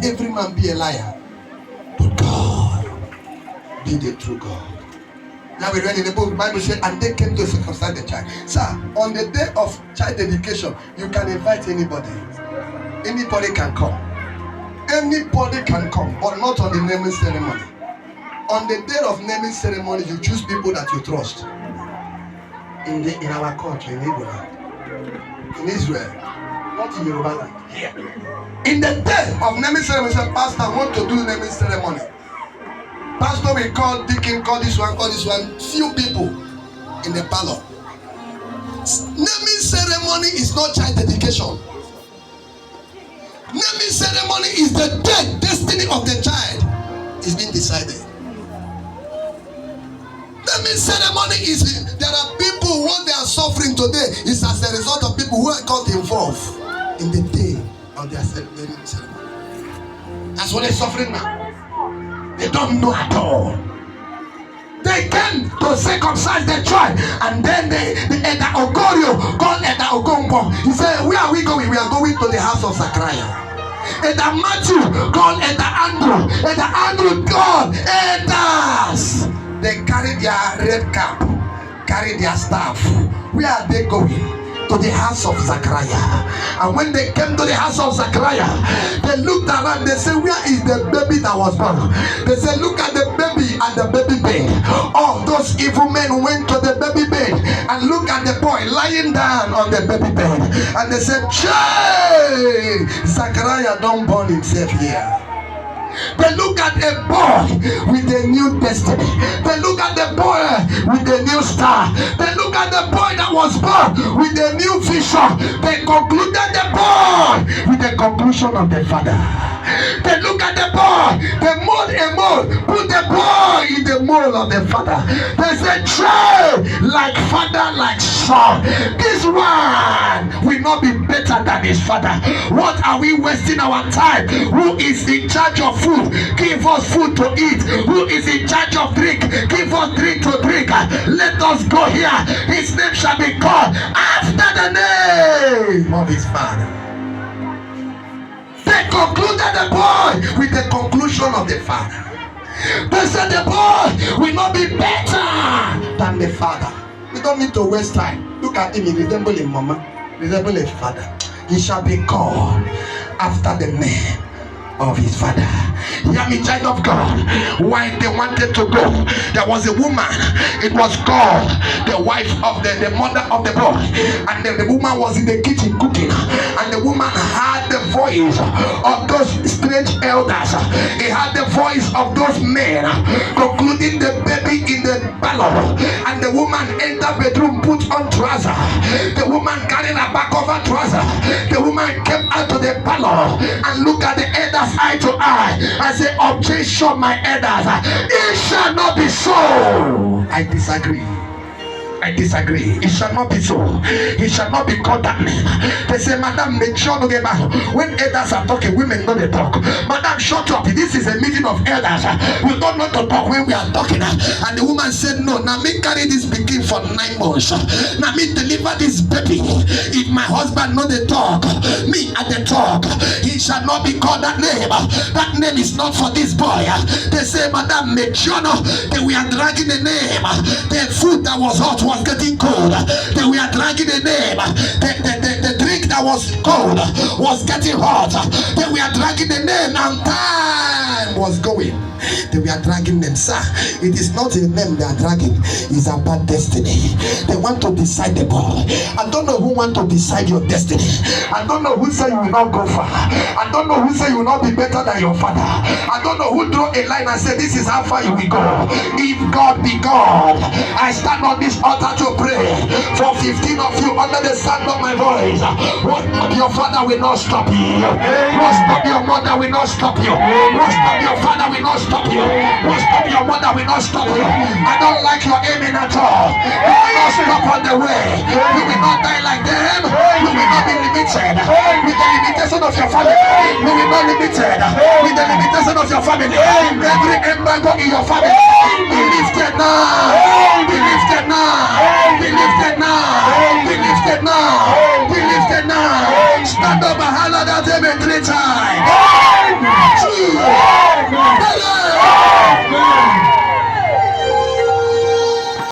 let every man be a liar, but God be the true God. Now we read in the book, the Bible said, and they came to circumcise the child. Sir, on the day of child dedication, you can invite anybody. Anybody can come. Anybody can come, but not on the naming ceremony. On the day of naming ceremony, you choose people that you trust. In our country, in Igbo, in Israel, not in Yoruba land. Here. In the day of naming ceremony, pastor, I want to do naming ceremony. Pastor will call, deacon, call this one, few people in the parlor. Naming ceremony is not child dedication. Naming ceremony is the day destiny of the child is being decided. Naming ceremony is, there are people, what they are suffering today is as a result of people who are got involved in the day of their naming ceremony. That's what they're suffering now. They don't know at all. They came to circumcise the child, and then the Eda Ogorio called Eda Ogombo. He said, where are we going? We are going to the house of Zachariah. Eda Matthew called Eda Andrew. Eda Andrew called Edas. They carry their red cap, carry their staff. Where are they going? To the house of Zachariah. And when they came to the house of Zachariah, they looked around. They said, where is the baby that was born? They said, look at the baby and the baby bed. All those evil men went to the baby bed and looked at the boy lying down on the baby bed. And they said, Jay, Zachariah don't born himself here. They look at a boy with a new destiny. They look at the boy with a new star. They look at the boy that was born with a new vision. They concluded the boy with the conclusion of the father. They look at the boy, they mold a mold, put the boy in the mold of the father. They say, try like father, like son. This one will not be better than his father. What are we wasting our time? Who is in charge of food? Give us food to eat. Who is in charge of drink? Give us drink to drink. Let us go here. His name shall be called after the name of his father. They concluded the boy with the conclusion of the father. They said the boy will not be better than the father. We don't need to waste time. Look at him, he resembles a mama, resembles a father. He shall be called after the name of his father. Hear me, child of God. Why they wanted to go? There was a woman. It was called the wife of the mother of the boy, and the woman was in the kitchen cooking, and the woman had the voice of those strange elders. He had the voice of those men concluding the baby in the parlor, and the woman entered bedroom, put on trouser. The woman carried a back of her trouser. The woman came out to the parlor and looked at the elders eye to eye. I say, objection, my elders. It shall not be so. I disagree. I disagree. It shall not be so. He shall not be called that name. They say, Madam, make sure no get back. When elders are talking, women know they talk. Madam, shut up. This is a meeting of elders. We don't know to talk when we are talking. And the woman said, no, now me carry this begin for 9 months. Now me deliver this baby. If my husband know the talk, me at the talk, he shall not be called that name. That name is not for this boy. They say, Madam, make sure no, that we are dragging the name. The food that was hot was getting cold. They were dragging the name. The drink that was cold was getting hot. They were dragging the name, and time was going. They were dragging them. Sir, it is not a name they are dragging, it's about destiny. They want to decide the ball. I don't know who want to decide your destiny. I don't know who say you will not go far. I don't know who say you will not be better than your father. I don't know who draw a line and say this is how far you will go. If God be God, I stand on this altar to pray for 15 of you under the sound of my voice. What your father will not stop you. What stop your mother will not stop you. What stop your father will not stop you. What stop your mother will not stop you. I don't like your aiming at all. You will not stop on the way. You will not die like them. You will not be limited with the limitation of your family. You will not be limited with the limitation of your family. Every embargo in your family be lifted now. Be lifted now. Be lifted now. Be lifted now.